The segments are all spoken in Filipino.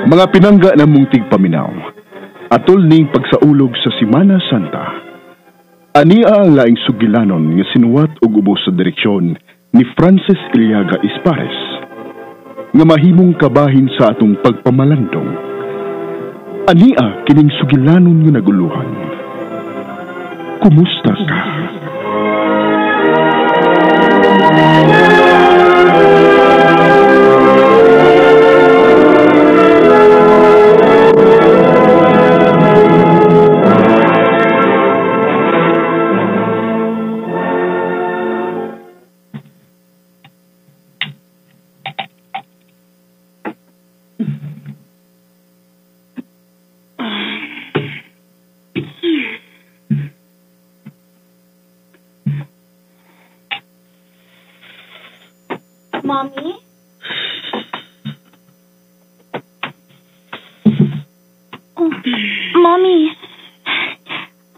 Mga pinangga na mong tigpaminaw, atol ning pagsaulog sa Semana Santa. Ania ang laing sugilanon nga sinuwat og ubos sa direksyon ni Francis Iliaga Ispares, nga mahimong kabahin sa atong pagpamalandong. Ania kining sugilanon nga naguluhan. Kumusta ka? Mommy? Oh, Mommy.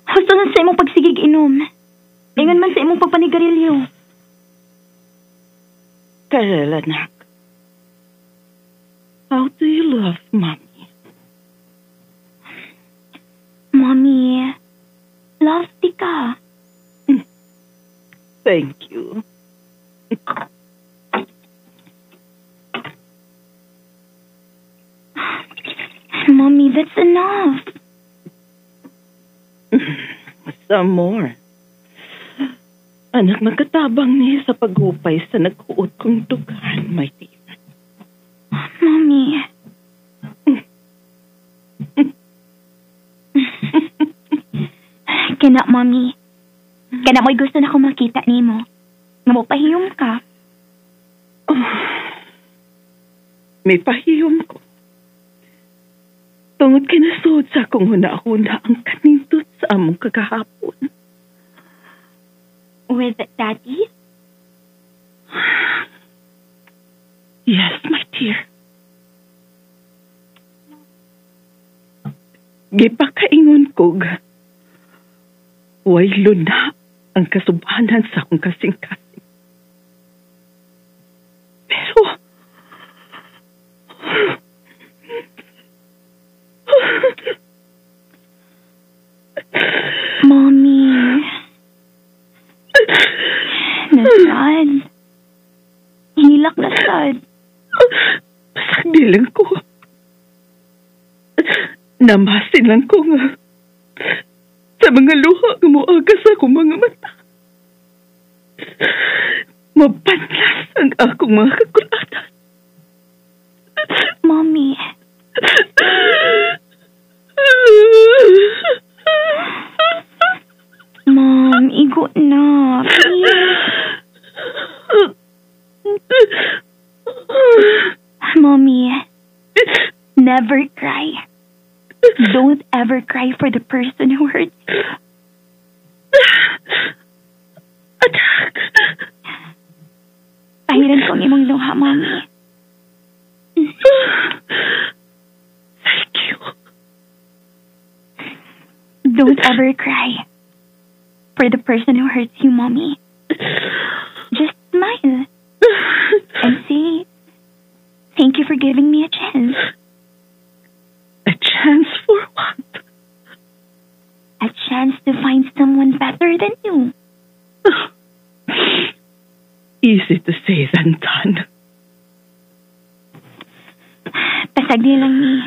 Gusto na sa imong pagsigig inom. Ingon man sa imong pagpanigarilyo. Karel, anak. How do you love Mommy? Mommy, love di ka. Thank you. Mommy, that's enough. Some more. Anak, nagkatabang niya sa paghupay sa nagkuot kong dugan, my dear. Mommy. Kana, Mommy. Kana mo'y gusto na akong makita ni mo. Nga mo pahiyom ka. May pahiyom ko. Tungod kinasod sa akong huna-huna ang kanindot sa among kagahapon. With Daddy? Yes, my dear. Gipakaingon ko ga. Way luna ang kasubanan sa akong kasing-kasing. Pero Mommy. Nasad. Hilak na sad. Pasagdi lang ko. Namasin lang ko nga. Sa mga luha nga moaga sa akong mga mata. Mapanlas ang akong mga kakulatan. Mommy. Mom, igo na. Please. Mommy, never cry. Don't ever cry for the person who hurts you. Anak. Pahiran kong imong luha, Mommy. Thank you. Don't ever cry for the person who hurts you, Mommy. Just smile and say, thank you for giving me a chance. A chance for what? A chance to find someone better than you. Easy to say than done. Pasagdi lang ni.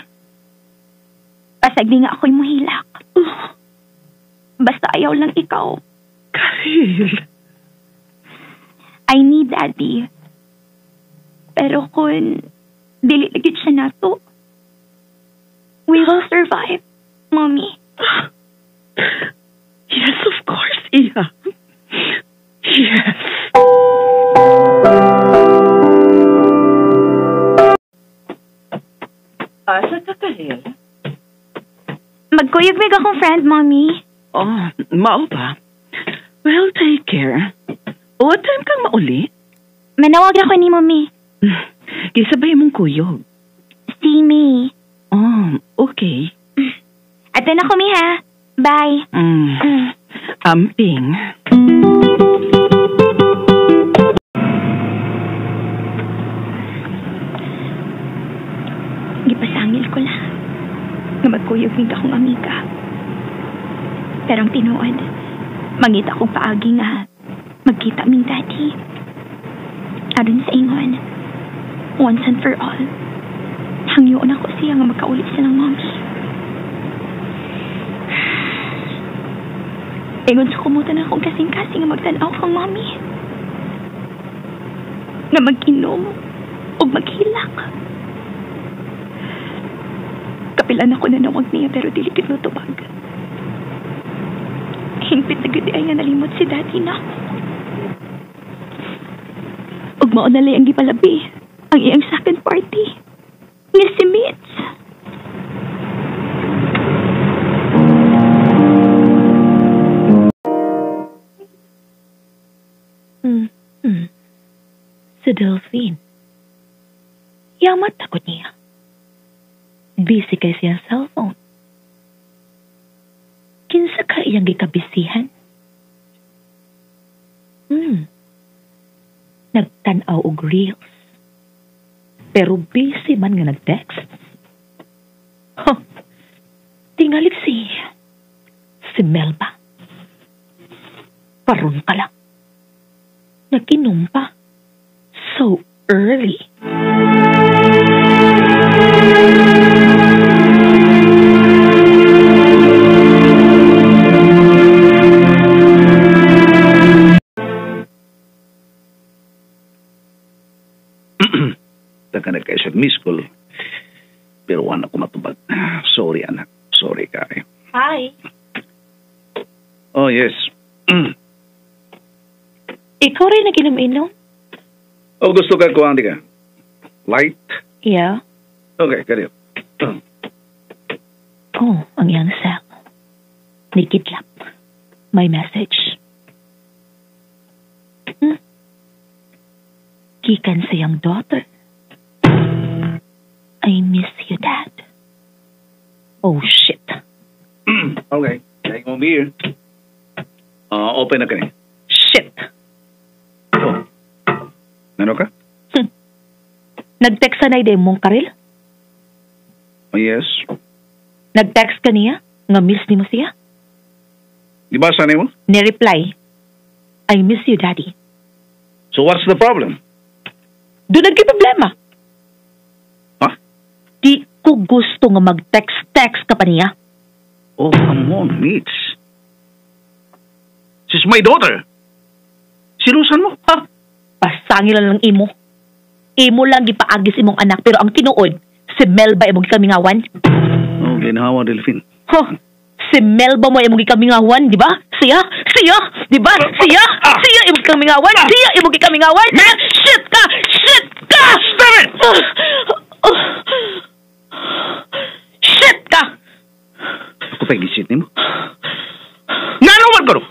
Pasagdi nga ako'y mahilak. Basta ayaw lang ikaw. Karel. I need Daddy. Pero kung dili ligid siya nato, we will survive, Mommy. Yes, of course, Iha. Yes. Asa ka, Karel? Magkuyog-mig akong friend, Mommy. Oh, mao ba? Well, take care. What time kang mauli? Manawag ako ni Mommy. Kisabay mong kuyog. Si May. Oh, okay. Ato na kami, ha? Bye. Amping. hingil ko lang nga magkuyog mig akong amiga. Pero ang tinuod, mangita kong paagi nga magkita ming daddy. Aron sa ingon, once and for all, hangyoon ako siya nga makaulit silang mommy. Ingon sa kumutan akong kasing-kasing nga magtanaw kang mommy. Nga mag-inom o maghilak. Kapilan ako na nawag niya pero dilikit no tubag. Hingpit na gudi ay nga nalimot si daddy na. Ug mao na lang ang gipalabi ang iyang second party nga si Mitch. Si Delphine. Yamat takot niya. Busy kay siyang cellphone. Kinsa ka iyang gikabisihan? Nagtanaw og reels. Pero busy man nga nag-text. Tingali si Melba. Paron ka lang. Nag-inom pa. So early. Taka na kayo sa miss call. Pero wala ko matubag. Sorry, anak. Sorry, kare. Hi. Oh, yes. Ikaw rin nag-inom-inom? Oh, gusto ka kuhaan di ka? Light? Yeah. Okay, kariyo. Oh, ang iyang cell. Nikidlap. May message. Gikan sa iyang daughter. I miss you, Dad. Oh, shit. Okay. Take mo beer. Open na ka niya. Shit. Oh. Ano ka? Nag-text sa na mong karil? Oh, yes. Nag-text ka niya? Nga miss ni mo siya? Di ba sanay mo? Ni-reply, I miss you, Daddy. So what's the problem? Doon nagki-problema. Ha? Di ko gusto nga mag-text ka pa niya. Oh, come on, Mitch. She's my daughter. Silusan mo? Ha? Pasangil lang imo. Imo lang gipaagis imong anak pero ang tinuod, si Melba imong gikamingawan. Oh, ginhawa, Delphine. Huh? Si Melba mo imong gikamingawan, di ba? Siya, di ba? Siya imong gikamingawan. Siya imong gikamingawan. Shit ka! Stop it! Shit ka! Ako pa'y gisit ni mo. Nanuman ko no?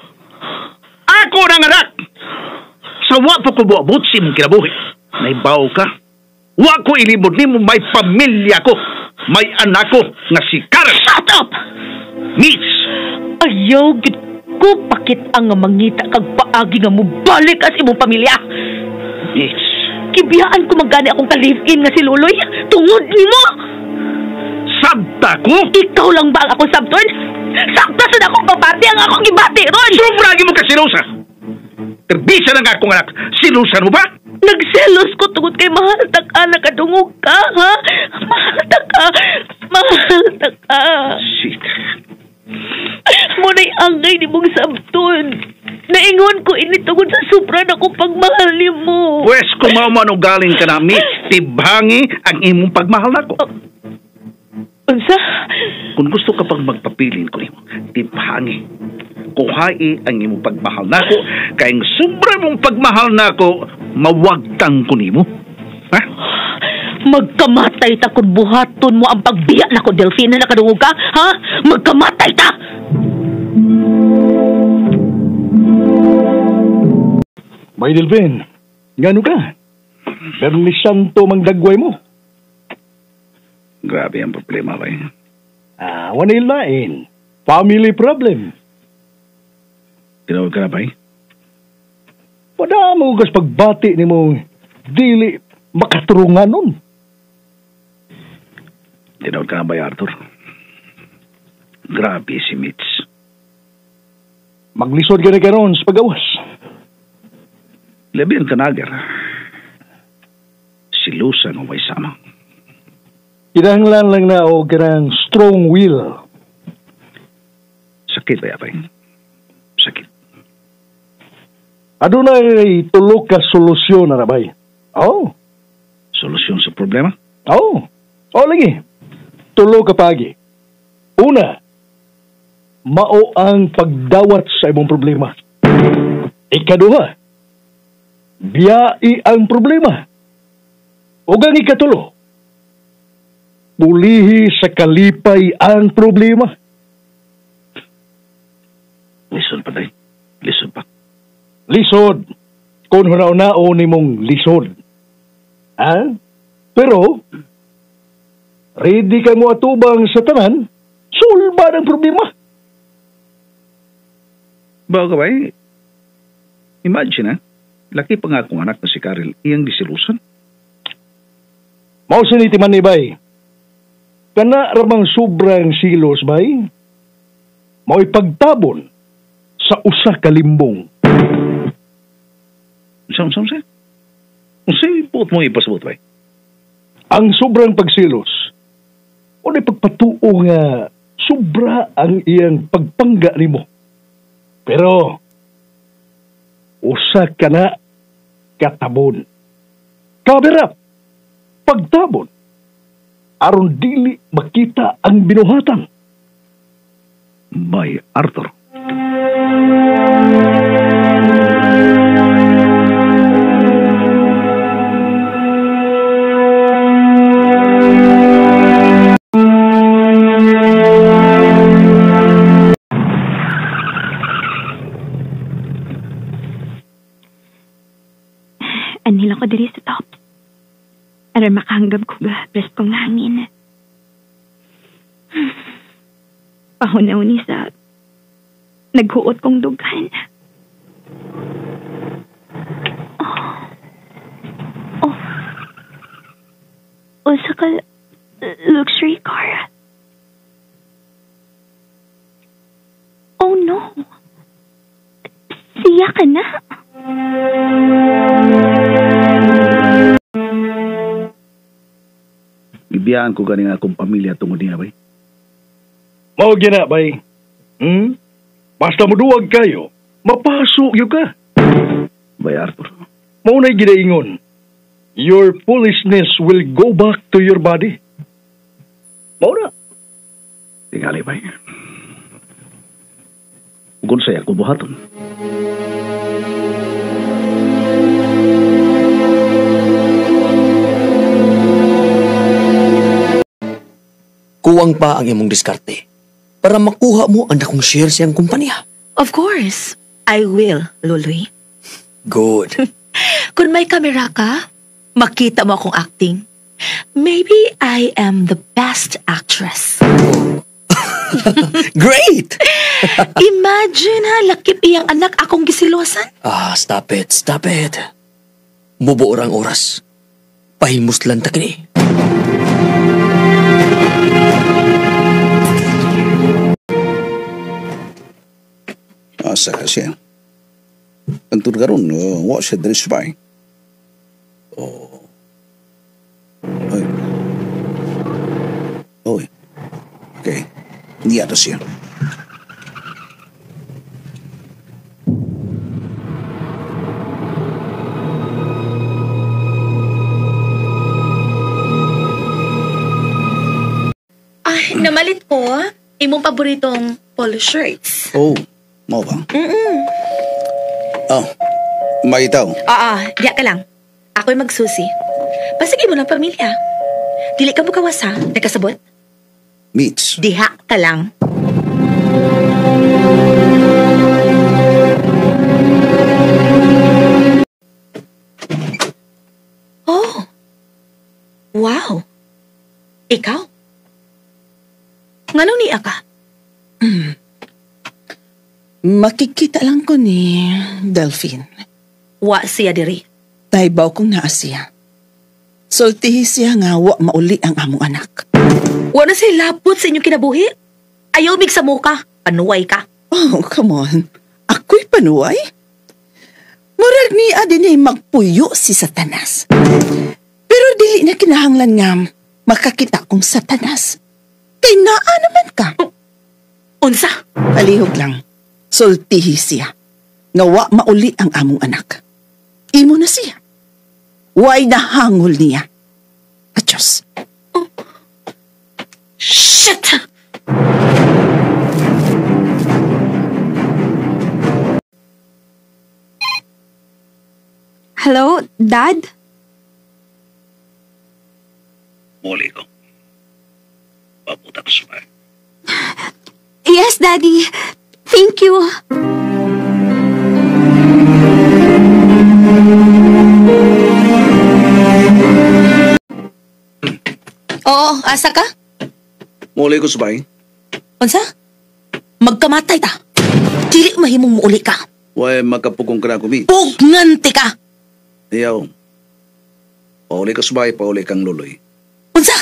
Ako nang anak! Sa wa po ko buabot si mong kinabuhi. Naibaw ka. Wa ko ilibot ni mo may pamilya ko. May anak ko nga si Karen. Shut up! Mitch! Ayaw, gid ko pakit ang nga mangita kag paagi nga mo balik as imong pamilya. Mitch! Kibiyaan ko magani akong ka-live-in nga si Luloy. Tungod ni mo! Sabta ko? Ikaw lang ba ang akong sabton? Sakta sa akong babati ang akong ibati ron! Sobragi mo ka silusa! Terbisa na nga akong anak. Silusan mo ba? Nagselos ko tungod kay mahal ta ka, nakadungog ka, ha? Mahal ta ka. Shit. Muna'y angay ni mong sabton. Naingon ko ini tungod sa sobra na kong pagmahal ni mo. Pwes kung maumano galing ka na, Mitch, tibhangi ang imong pagmahal na ko. Unsa? Kung gusto ka pang magpapilin ko nimo, tibhangi. Kuhai ang imong pagmahal na ko, kaya sobra mong pagmahal na ko, mawagtang ko nimo. Ha? Magkamatay ta kung buhaton mo ang pagbiya na ko, Delphine, na nakadungog ka, ha? Magkamatay ta! May Delphine, ngano ka? Berni Santo magdagway mo. Grabe ang problema ba yun? Wanay lain. Family problem. Tinawag ka na ba eh? Pada mo gas pagbati ni mo, dili makaturungan nun. Tinaw ka na ba, Arthur? Grabe si Mitch. Maglisod ka na karon sa pagawas. Labi ang kanagar. Silusan o may sama. Kinahanglan lang na o kanang strong will. Sakit ba, Apay? Sakit. Adunay tulo ka solusyon na bay. Oh. Solusyon sa problema? Oh. Oh lagi. Tulo ka pagi. Una, mao ang pagdawat sa imong problema. Ikaduha, biyai ang problema. O ang ikatulo, pulihi sa kalipay ang problema. Lisod pa, Day. Lisod pa. Lisod. Kung hunaw-naon nimong lisod. Ha? Pero, ready ka mo atubang sa tanan, sulba ng problema. Bago ka ba imagine laki pa nga akong anak na si Karel, iyang disilusan. Mao sinitiman ni bay. Kana ramang sobrang silos bay. Mao ipagtabon sa usa ka limbong. Sam. Unsay puot mo ipasabot bay? Ang sobrang pagsilos o na pagpatuo nga sobra ang iyang pagpangga nimo. Pero usa ka na katabon. Kaberap, pagtabon, aron dili makita ang binuhatan. Bay, Arthur. Anil ako diri sa top. Aron makahanggab ko ga preskong hangin. Pahunaw ni sa naghuot kong dughan. Oh. Usa ka luxury car. Oh no. Siya ka na. Ibiyaan ko ganing akong pamilya tungod niya, bay. Mao gina bay. Basta moduwag kayo, mapaso yung ka. Bay, Arthur. Mao na'y ginaingon. Your foolishness will go back to your body. Mao na. Tingali, bay. Kung saya ko buhaton. Kuwang pa ang imong diskarte para makuha mo ang dakong share siyang kumpanya. Of course, I will, Luloy. Good. Kung may kamera ka, makita mo akong acting. Maybe I am the best actress. Great! Imagine lakip iyang anak akong gisilosan. Stop it. Mubuo ang oras. Pahimuslan ta kini. Asa siya. Ang turgaron, wa siya dress ba? Oy. Okay. Hindi ato siya. Namalit ko, imong paboritong polo shirts. Oh, mo ba? Oh, may itaw. Diya ka lang. Ako'y magsusi. Pasig mo ng pamilya. Dili ka mo kawas ha? Nagkasabot? Meats. Diha ka lang. Oh. Wow. Ikaw? Nganong niya ka? Makikita lang ko ni Delphine. Wa siya diri. Taybaw kong naa siya. Sultihi siya nga wa mauli ang among anak. Wala sa'y lapot sa inyong kinabuhi. Ayaw mig sa muka. Panuway ka. Oh, come on. Ako'y panuway? Murag ni adin ay magpuyo si Satanas. Pero dili na kinahanglan nga makakita kong Satanas. Kay naa naman ka. Unsa? Palihog lang. Sultihi siya. Nawa mauli ang among anak. Imo na siya. Way nahangol niya. Adyos. Shit! Hello, Dad? Muli ko. Papunta ko sa bahay. Yes, Daddy. Thank you. Oo, asa ka? Muli ko sa bahay. Unsa? Magkamatay ta. Dili mahimong muuli ka. Way makapugong ka na ko, Mitch. Pugnganti ka. Iyaw. Pauli ka sa bahay, pauli kang luloy. Unsa?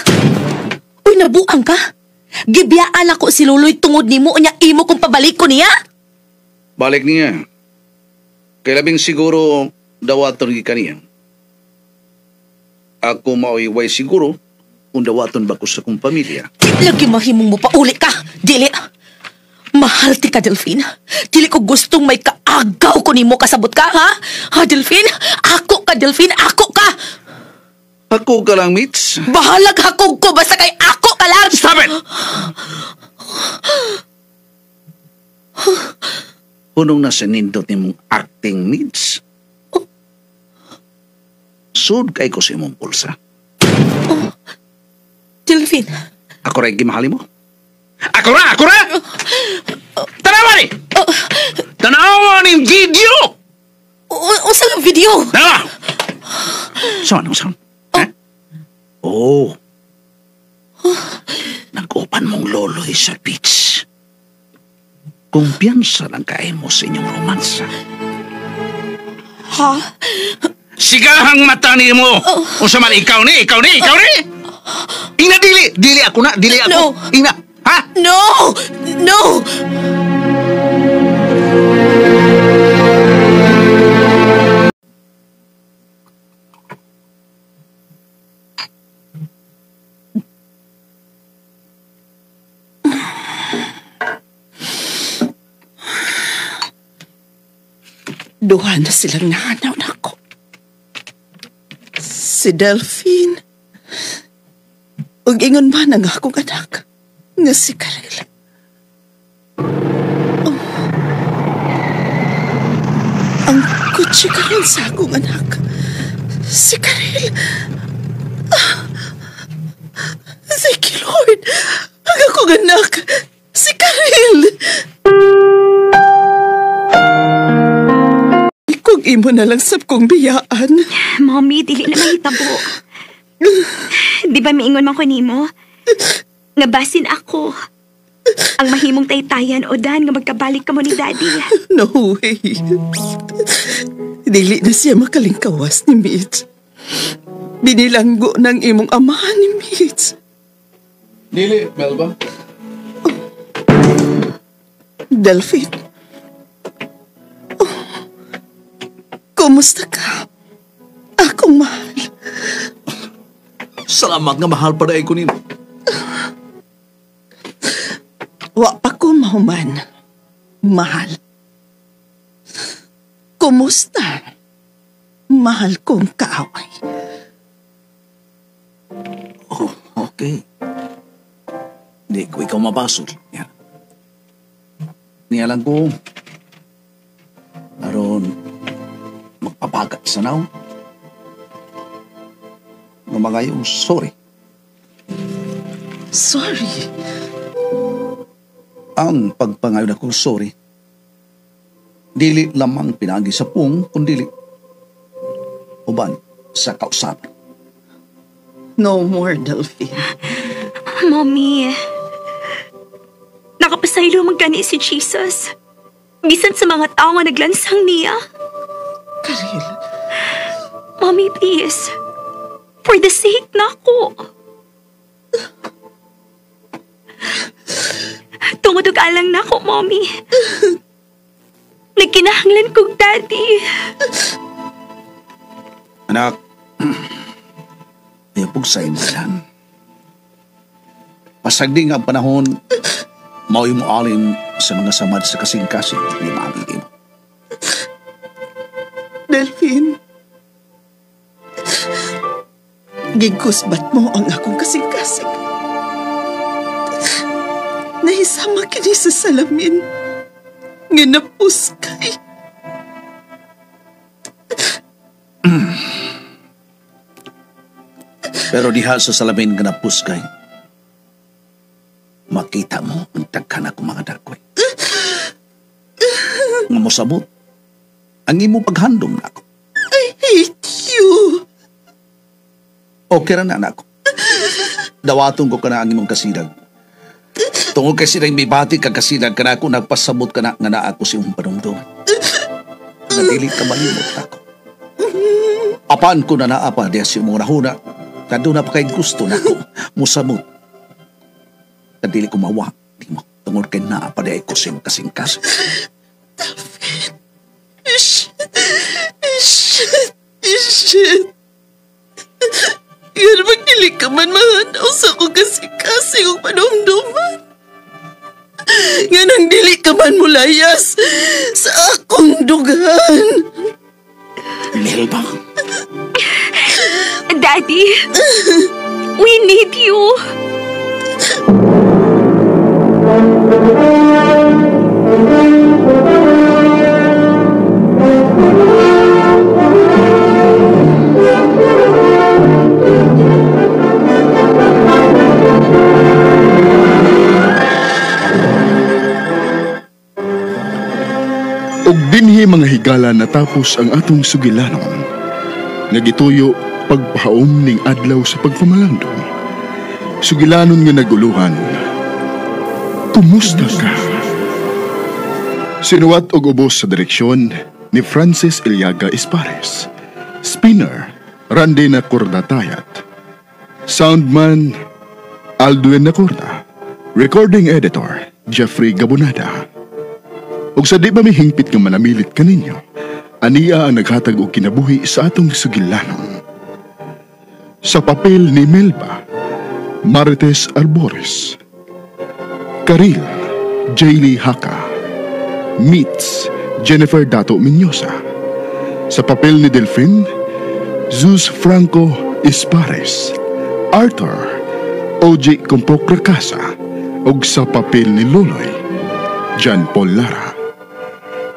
Uy, nabuang ka? Gibiyaan ako si Luloy tungod nimo unya imo kung pabalik ko niya? Balik niya. Kaya labing siguro dawaton ka niya. Ako mauiway siguro kung dawaton ba ko sa kong pamilya. Lagi mahimong mo pauli ka. Dili. Mahal ti ka, Delphine. Dili ko gustong may kaagaw ko nimo kasabot ka, ha? Ha, Delphine? Ako ka, Delphine. Ako ka. Ako ka lang, Mitch. Bahalag hakog ko basta kay ako ka lang. Stop it! Hunong nasa nindot ni mong acting, Mitch. Sud kay ko sa imong pulsa. Delphine. Ako rin gimahali mo. Ako ra! Tanawa ni! Tanawa ni video! Usa nga video? Tanawa! Saan? Oh. Nag-upan mong loloy sa beach. Kumpiyansa lang kayo mo sa inyong romansa. Ha? Sigahang mata ni mo! Unsa man ikaw ni! Ina, dili ako na! No. Ina, ha? No! Duha na silang nahanaw na ako. Si Delphine. Ug ingon ba na nga akong anak nga si Karel. Oh. Ang kutsi karon sa akong anak. Si Karel. Thank you, Lord. Ang akong anak. Si Karel. Kung imo na lang sab kong biyaan. Mommy, dili na mahitabo. Di ba miingon man ko nimo? Nga basin ako. Ang mahimong taytayan o dan nga magkabalik ka mo ni Daddy. No way. Dili na siya makalingkawas ni Mitch. Binilanggo ng imong amahan ni Mitch. Dili, Melba. Delphine. Kumusta ka? Akong mahal. Salamat nga mahal pa dahil ko nino. Wa pa ko mahuman. Mahal. Kumusta? Mahal kong kaaway. Oh, okay. Di ko ikaw mabasol. Yan. Niya lang ko. Naroon, magpapagat sa naw. Ng mga yung sorry. Sorry. Ang pagpangayon akong sorry, dili lamang pinagi sa pung, kundili uban sa kausapan. No more, Delphine. Mommy, nakapasaylo magkani si Jesus. Bisan sa mga tao nga naglansang niya. Karel. Mommy, please. For the sake na ako. galang na ako, mommy. Nagkinahanglan kong daddy. Anak, ipugsa mo yan. Pasagdi nga ang panahon, mauwi mo alin sa mga samad sa kasing-kasing ni mami mo. Delphine, gigusbat mo ang akong kasing-kasing. Nahisama kini sa salamin. Nginapuskay. Pero diha sa salamin nga napuskay, makita mo ang tagkan ako mga dakoy. Nga mo sabot, ang imo paghandom na ako. I hate you. Okay ra na anak ko. Dawaton ko ka na ang imong kasidag. Tungod kay silang bibati kag kasidag ka na ako, nagpasabot ka na nga na ako si imong panumduman. Nadili ka malimot na ako. Apan ko na naapa diya si imong nahuna, kado na pa kay gusto na ako musamot. Kadili ko mawa, di mo. Tungod kay naapa diya ko sa imong kasing-kasing. Shit. Yan magdili ka man mahanaw sa akong kasing-kasing o panumduman. Nga nang dili ka man mulayas sa akong dugan. Melba. Daddy, we need you. Og dinhi mga higala natapos ang atong sugilanon. Nagituyo pagpahaom ning adlaw sa pagpamalandong. Sugilanon nga naguluhan. Kumusta ka? Sinuwat og ubos sa direksyon ni Francis Iliaga Espares. Spinner, Randy Nacordatayat. Soundman, Aldwin Nacorda. Recording editor, Jeffrey Gabonada. Ug sa di ba may hingpit nga manamilit kaninyo, aniya ang naghatag og kinabuhi sa atong sugilanon. Sa papel ni Melba, Marites Arbores. Karil, Jaylee Haka. Meets, Jennifer Dato Minyosa. Sa papel ni Delphine, Zeus Franco Espares. Arthur, OJ Compok Rakasa. Ug sa papel ni Loloy, John Paul Lara.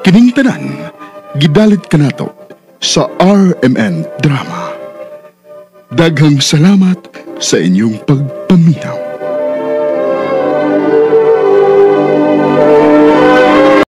Kining tanan, gidalit ka nato sa RMN Drama. Daghang salamat sa inyong pagpaminaw.